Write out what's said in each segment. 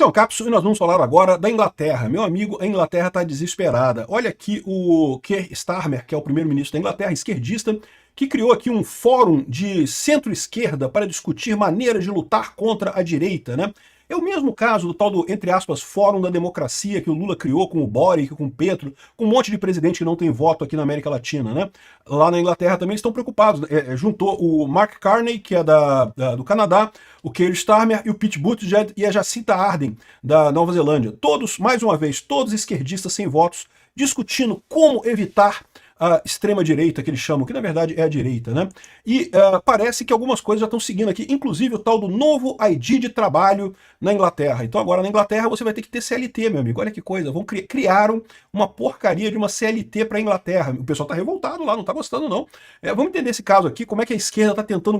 Esse é o Capsule e nós vamos falar agora da Inglaterra. Meu amigo, a Inglaterra está desesperada. Olha aqui o Keir Starmer, que é o primeiro-ministro da Inglaterra, esquerdista, que criou aqui um fórum de centro-esquerda para discutir maneiras de lutar contra a direita, né? É o mesmo caso do tal do, entre aspas, Fórum da Democracia que o Lula criou com o Boric, com o Petro, com um monte de presidente que não tem voto aqui na América Latina, né? Lá na Inglaterra também estão preocupados. Juntou o Mark Carney, que é do Canadá, o Keir Starmer e o Pete Buttigieg e a Jacinda Ardern, da Nova Zelândia. Todos, mais uma vez, todos esquerdistas sem votos, discutindo como evitar a extrema-direita, que eles chamam, que na verdade é a direita, né? E parece que algumas coisas já estão seguindo aqui, inclusive o tal do novo ID de trabalho na Inglaterra. Então agora na Inglaterra você vai ter que ter CLT, meu amigo. Olha que coisa, criaram uma porcaria de uma CLT para a Inglaterra. O pessoal está revoltado lá, não está gostando não. Vamos entender esse caso aqui, como é que a esquerda está tentando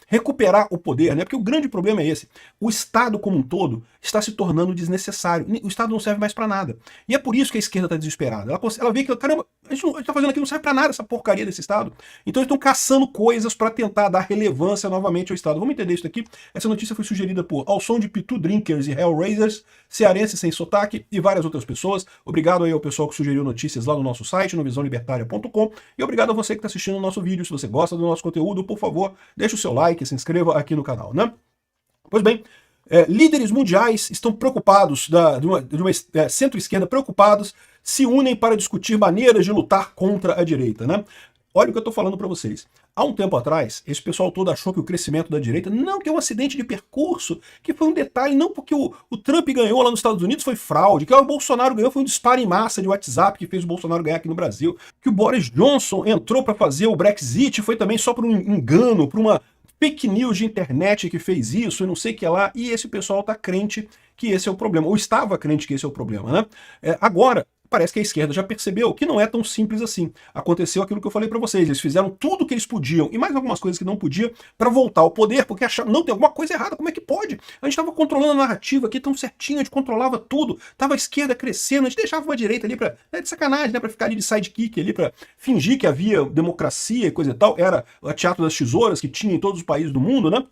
recuperar o poder, né? Porque o grande problema é esse. O Estado como um todo está se tornando desnecessário. O Estado não serve mais para nada. E é por isso que a esquerda está desesperada. Ela vê que, caramba, a gente está fazendo aqui, não serve para nada essa porcaria desse Estado. Então eles estão caçando coisas para tentar dar relevância novamente ao Estado. Vamos entender isso aqui. Essa notícia foi sugerida por Ao Som de Pitu Drinkers e Hellraisers, Cearense Sem Sotaque e várias outras pessoas. Obrigado aí ao pessoal que sugeriu notícias lá no nosso site, no visãolibertaria.com, e obrigado a você que está assistindo o nosso vídeo. Se você gosta do nosso conteúdo, por favor, deixe o seu like, se inscreva aqui no canal, né? Pois bem, líderes mundiais estão preocupados, de uma centro-esquerda preocupados, se unem para discutir maneiras de lutar contra a direita, né? Olha o que eu estou falando para vocês. Há um tempo atrás, esse pessoal todo achou que o crescimento da direita, não, que é um acidente de percurso, que foi um detalhe, não porque o Trump ganhou lá nos Estados Unidos foi fraude, que o Bolsonaro ganhou foi um disparo em massa de WhatsApp que fez o Bolsonaro ganhar aqui no Brasil, que o Boris Johnson entrou para fazer o Brexit, foi também só por um engano, por uma fake news de internet que fez isso, e não sei o que lá, e esse pessoal está crente que esse é o problema, ou estava crente que esse é o problema, né? Agora, parece que a esquerda já percebeu que não é tão simples assim. Aconteceu aquilo que eu falei para vocês, eles fizeram tudo o que eles podiam, e mais algumas coisas que não podiam, para voltar ao poder, porque acharam, não, tem alguma coisa errada, como é que pode? A gente estava controlando a narrativa aqui tão certinho, a gente controlava tudo, tava a esquerda crescendo, a gente deixava uma direita ali para de sacanagem, né, para ficar ali de sidekick ali, para fingir que havia democracia e coisa e tal, era o teatro das tesouras que tinha em todos os países do mundo, né?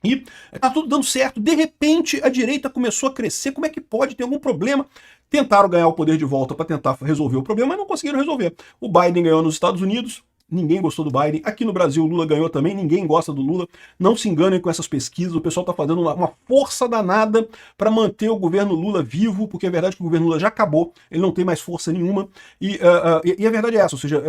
E tá tudo dando certo. De repente, a direita começou a crescer. Como é que pode ter algum problema? Tentaram ganhar o poder de volta para tentar resolver o problema, mas não conseguiram resolver. O Biden ganhou nos Estados Unidos. Ninguém gostou do Biden. Aqui no Brasil o Lula ganhou também, ninguém gosta do Lula. Não se enganem com essas pesquisas, o pessoal está fazendo uma força danada para manter o governo Lula vivo, porque é verdade que o governo Lula já acabou, ele não tem mais força nenhuma, e a verdade é essa, ou seja,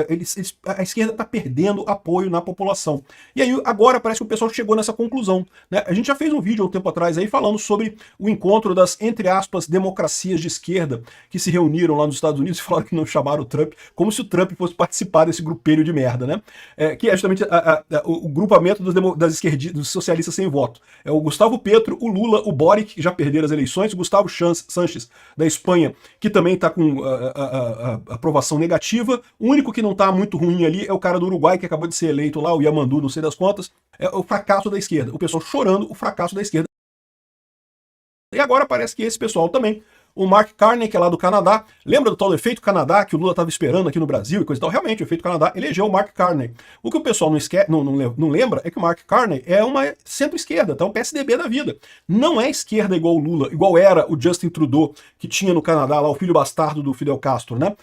a esquerda está perdendo apoio na população. E aí agora parece que o pessoal chegou nessa conclusão, né? A gente já fez um vídeo há um tempo atrás aí falando sobre o encontro das, entre aspas, democracias de esquerda que se reuniram lá nos Estados Unidos e falaram que não chamaram o Trump, como se o Trump fosse participar desse grupelho de merda, né? Que é justamente o grupamento dos socialistas sem voto. É o Gustavo Petro, o Lula, o Boric, que já perderam as eleições, o Gustavo Sanches, da Espanha, que também está com aprovação negativa. O único que não está muito ruim ali é o cara do Uruguai, que acabou de ser eleito lá, o Yamandu, não sei das contas. É o fracasso da esquerda. O pessoal chorando o fracasso da esquerda. E agora parece que esse pessoal também, o Mark Carney, que é lá do Canadá, lembra do tal do efeito Canadá que o Lula estava esperando aqui no Brasil e coisa e tal? Realmente, o efeito Canadá elegeu o Mark Carney. O que o pessoal não lembra é que o Mark Carney é uma centro-esquerda, então PSDB da vida. Não é esquerda igual o Lula, igual era o Justin Trudeau, que tinha no Canadá lá o filho bastardo do Fidel Castro, né?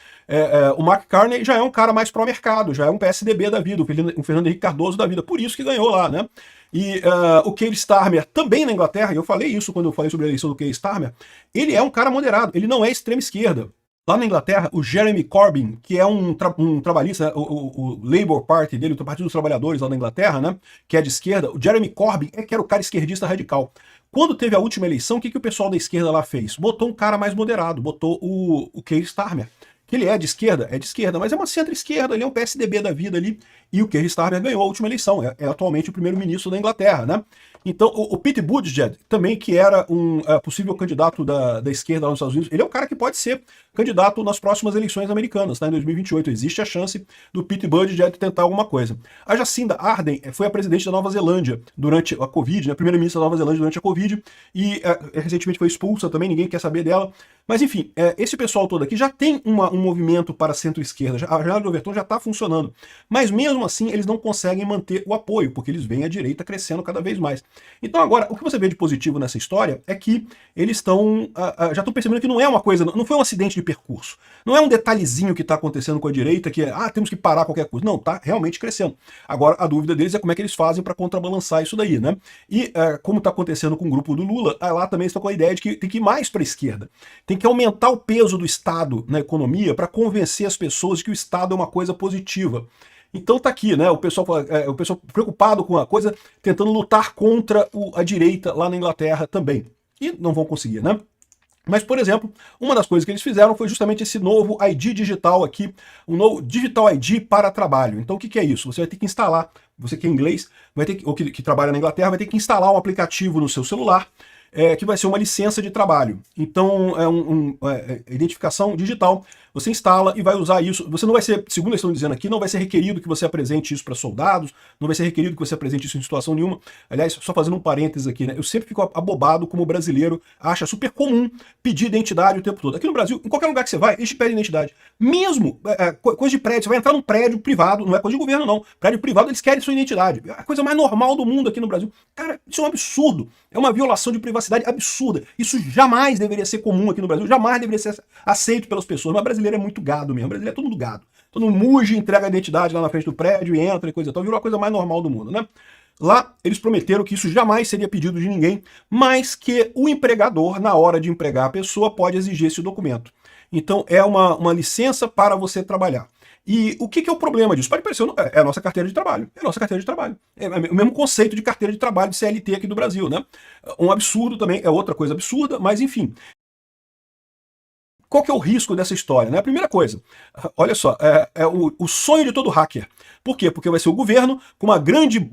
O Mark Carney já é um cara mais pró-mercado, já é um PSDB da vida, um Fernando Henrique Cardoso da vida, por isso que ganhou lá, né? E o Keir Starmer, também na Inglaterra, e eu falei isso quando eu falei sobre a eleição do Keir Starmer, ele é um cara moderado, ele não é extrema-esquerda. Lá na Inglaterra, o Jeremy Corbyn, que é um trabalhista, o Labour Party dele, o Partido dos Trabalhadores lá na Inglaterra, né, que é de esquerda, o Jeremy Corbyn que era o cara esquerdista radical. Quando teve a última eleição, o que o pessoal da esquerda lá fez? Botou um cara mais moderado, botou o Keir Starmer. Que ele é de esquerda, mas é uma centro-esquerda, ele é um PSDB da vida ali, e o Keir Starmer ganhou a última eleição, é atualmente o primeiro-ministro da Inglaterra, né? Então, o Pete Buttigieg, também que era um possível candidato da esquerda lá nos Estados Unidos, ele é um cara que pode ser candidato nas próximas eleições americanas, tá? Em 2028, existe a chance do Pete Buttigieg tentar alguma coisa. A Jacinda Ardern foi a presidente da Nova Zelândia durante a Covid, né? Primeira-ministra da Nova Zelândia durante a Covid, e recentemente foi expulsa também, ninguém quer saber dela. Mas enfim, esse pessoal todo aqui já tem um movimento para centro-esquerda, a janela de Overton já está funcionando. Mas mesmo mesmo assim eles não conseguem manter o apoio, porque eles veem a direita crescendo cada vez mais. Então agora, o que você vê de positivo nessa história é que eles estão, já estão percebendo que não é uma coisa, não foi um acidente de percurso, não é um detalhezinho que está acontecendo com a direita, que é, temos que parar qualquer coisa. Não, está realmente crescendo. Agora, a dúvida deles é como é que eles fazem para contrabalançar isso daí, né? E como está acontecendo com o grupo do Lula, lá também estão com a ideia de que tem que ir mais para a esquerda. Tem que aumentar o peso do Estado na economia para convencer as pessoas de que o Estado é uma coisa positiva. Então tá aqui, né? O pessoal preocupado com a coisa, tentando lutar contra a direita lá na Inglaterra também. E não vão conseguir, né? Mas, por exemplo, uma das coisas que eles fizeram foi justamente esse novo ID digital aqui, um novo Digital ID para trabalho. Então o que é isso? Você vai ter que instalar, você que é inglês, vai ter que, ou que trabalha na Inglaterra, vai ter que instalar um aplicativo no seu celular, que vai ser uma licença de trabalho. Então, identificação digital. Você instala e vai usar isso. Você não vai ser, segundo eles estão dizendo aqui, não vai ser requerido que você apresente isso para soldados, não vai ser requerido que você apresente isso em situação nenhuma. Aliás, só fazendo um parênteses aqui, né? Eu sempre fico abobado como brasileiro acha super comum pedir identidade o tempo todo. Aqui no Brasil, em qualquer lugar que você vai, eles te pedem identidade. Mesmo coisa de prédio, você vai entrar num prédio privado, não é coisa de governo não, prédio privado eles querem sua identidade. É a coisa mais normal do mundo aqui no Brasil. Cara, isso é um absurdo. É uma violação de privacidade absurda. Isso jamais deveria ser comum aqui no Brasil, jamais deveria ser aceito pelas pessoas. Mas brasileiro é muito gado mesmo, brasileiro é todo mundo gado. Todo mundo muge, entrega a identidade lá na frente do prédio e entra e coisa e tal. Virou a coisa mais normal do mundo, né? Lá, eles prometeram que isso jamais seria pedido de ninguém, mas que o empregador, na hora de empregar a pessoa, pode exigir esse documento. Então, é uma licença para você trabalhar. E o que é o problema disso? Pode parecer, é a nossa carteira de trabalho. É a nossa carteira de trabalho. É o mesmo conceito de carteira de trabalho de CLT aqui do Brasil, né? Um absurdo também, é outra coisa absurda, mas enfim. Qual que é o risco dessa história? Né? A primeira coisa, olha só, o sonho de todo hacker. Por quê? Porque vai ser o governo com um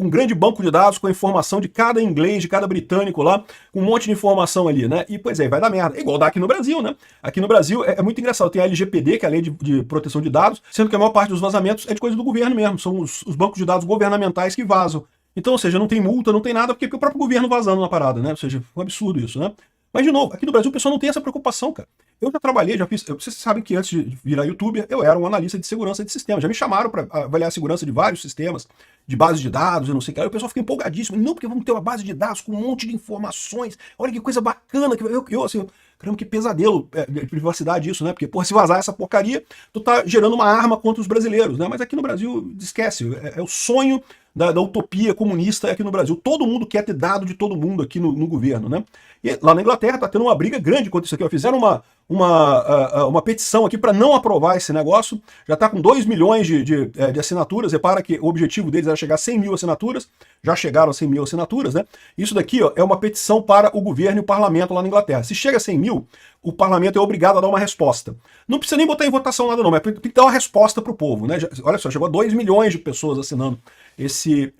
grande banco de dados com a informação de cada inglês, de cada britânico lá, com um monte de informação ali, né? E, pois é, vai dar merda. Igual dá aqui no Brasil, né? Aqui no Brasil é muito engraçado. Tem a LGPD, que é a Lei de Proteção de Dados, sendo que a maior parte dos vazamentos é de coisa do governo mesmo. São os bancos de dados governamentais que vazam. Então, ou seja, não tem multa, não tem nada, porque o próprio governo vazando na parada, né? Ou seja, é um absurdo isso, né? Mas, de novo, aqui no Brasil o pessoal não tem essa preocupação, cara. Eu já trabalhei, já fiz. Vocês sabem que antes de virar youtuber, eu era um analista de segurança de sistemas. Já me chamaram para avaliar a segurança de vários sistemas, de base de dados, eu não sei o que. Aí o pessoal fica empolgadíssimo. Não, porque vamos ter uma base de dados com um monte de informações. Olha que coisa bacana. Eu assim, caramba, que pesadelo de privacidade isso, né? Porque, porra, se vazar essa porcaria, tu tá gerando uma arma contra os brasileiros, né? Mas aqui no Brasil, esquece. É o sonho da utopia comunista aqui no Brasil. Todo mundo quer ter dado de todo mundo aqui no governo, né? E lá na Inglaterra tá tendo uma briga grande contra isso aqui. Fizeram uma petição aqui para não aprovar esse negócio. Já está com 2 milhões de assinaturas. Repara que o objetivo deles era chegar a 100 mil assinaturas. Já chegaram a 100 mil assinaturas, né? Isso daqui é uma petição para o governo e o parlamento lá na Inglaterra. Se chega a 100 mil, o parlamento é obrigado a dar uma resposta. Não precisa nem botar em votação nada não, mas tem que dar uma resposta para o povo, né? Olha só, chegou a 2 milhões de pessoas assinando esse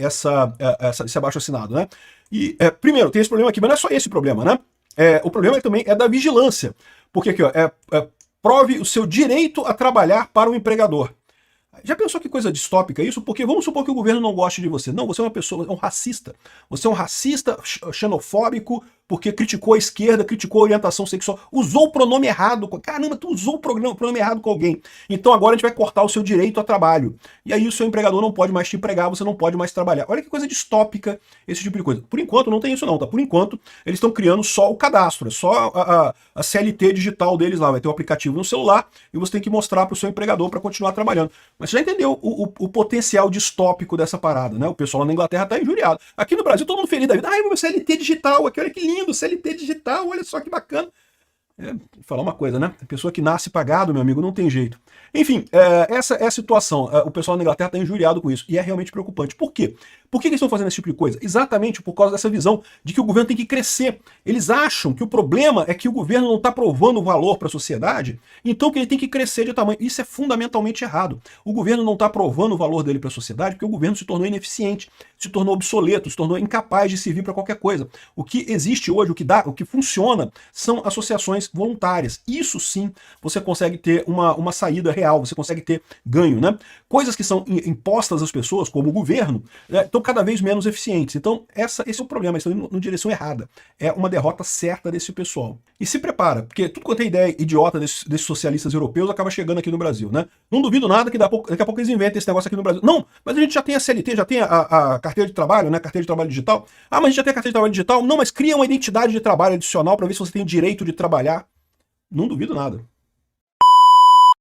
abaixo-assinado, né? E, primeiro, tem esse problema aqui, mas não é só esse problema, né? O problema também é da vigilância. Porque aqui, ó, prove o seu direito a trabalhar para o empregador. Já pensou que coisa distópica isso? Porque vamos supor que o governo não goste de você. Não, você é uma pessoa, é um racista. Você é um racista xenofóbico porque criticou a esquerda, criticou a orientação sexual, usou o pronome errado. Caramba, tu usou o pronome errado com alguém. Então agora a gente vai cortar o seu direito a trabalho. E aí o seu empregador não pode mais te empregar, você não pode mais trabalhar. Olha que coisa distópica esse tipo de coisa. Por enquanto não tem isso não, tá? Por enquanto eles estão criando só o cadastro, é só a CLT digital deles lá. Vai ter um aplicativo no celular e você tem que mostrar para o seu empregador para continuar trabalhando. Mas você já entendeu o potencial distópico dessa parada, né? O pessoal lá na Inglaterra tá injuriado. Aqui no Brasil todo mundo feliz da vida. Ai, meu CLT digital aqui, olha que lindo. CLT digital, olha só que bacana. Vou falar uma coisa, né? A pessoa que nasce pagado, meu amigo, não tem jeito. Enfim, essa é a situação. O pessoal na Inglaterra está injuriado com isso. E é realmente preocupante. Por quê? Por que eles estão fazendo esse tipo de coisa? Exatamente por causa dessa visão de que o governo tem que crescer. Eles acham que o problema é que o governo não está provando valor para a sociedade, então que ele tem que crescer de tamanho. Isso é fundamentalmente errado. O governo não está provando o valor dele para a sociedade porque o governo se tornou ineficiente, se tornou obsoleto, se tornou incapaz de servir para qualquer coisa. O que existe hoje, o que funciona, são associações voluntárias. Isso sim, você consegue ter uma saída real, você consegue ter ganho, né? Coisas que são impostas às pessoas, como o governo, estão estão cada vez menos eficientes. Então, esse é o problema, eles estão indo na direção errada. É uma derrota certa desse pessoal. E se prepara, porque tudo quanto é ideia idiota desses socialistas europeus acaba chegando aqui no Brasil, né? Não duvido nada que daqui a pouco eles inventem esse negócio aqui no Brasil. Não, mas a gente já tem a CLT, já tem a carteira de trabalho, né? Carteira de trabalho digital. Ah, mas a gente já tem a carteira de trabalho digital? Não, mas cria uma identidade de trabalho adicional para ver se você tem o direito de trabalhar. Não duvido nada.